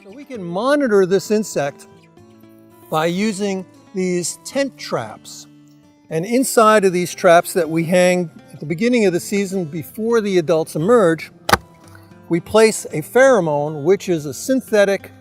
So we can monitor this insect by using these tent traps. And inside of these traps that we hang at the beginning of the season before the adults emerge, we place a pheromone, which is a synthetic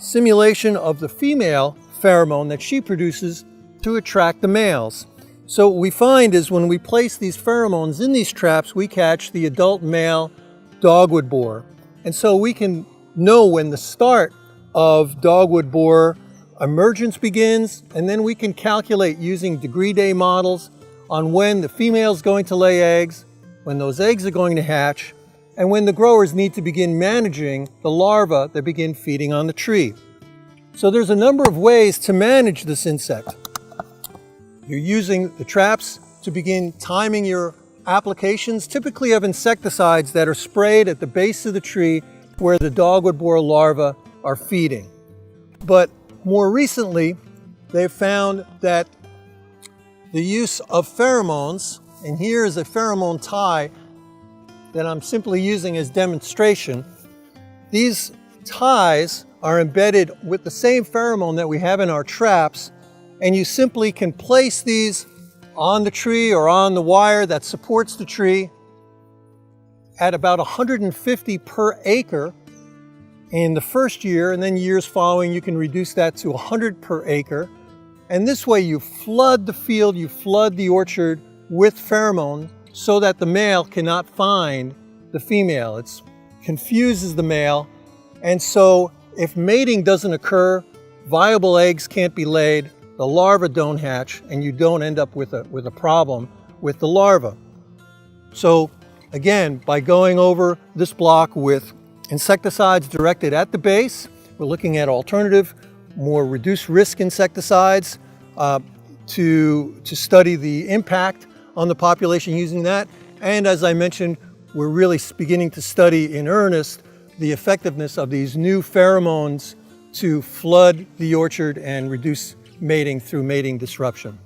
simulation of the female pheromone that she produces to attract the males. So what we find is when we place these pheromones in these traps, we catch the adult male dogwood borer. And so we can know when the start of dogwood borer emergence begins, and then we can calculate using degree day models on when the female is going to lay eggs, when those eggs are going to hatch, and when the growers need to begin managing the larvae that begin feeding on the tree. So there's a number of ways to manage this insect. You're using the traps to begin timing your applications, typically of insecticides that are sprayed at the base of the tree where the dogwood borer larvae are feeding. But more recently, they've found that the use of pheromones, and here is a pheromone tie that I'm simply using as demonstration. These ties are embedded with the same pheromone that we have in our traps, and you simply can place these on the tree or on the wire that supports the tree at about 150 per acre in the first year, and then years following you can reduce that to 100 per acre. And this way you flood the field, you flood the orchard with pheromone so that the male cannot find the female. It confuses the male, and so if mating doesn't occur, viable eggs can't be laid, the larvae don't hatch, and you don't end up with a problem with the larvae. So again, by going over this block with insecticides directed at the base, we're looking at alternative, more reduced risk insecticides to study the impact on the population using that. And as I mentioned, we're really beginning to study in earnest the effectiveness of these new pheromones to flood the orchard and reduce mating through mating disruption.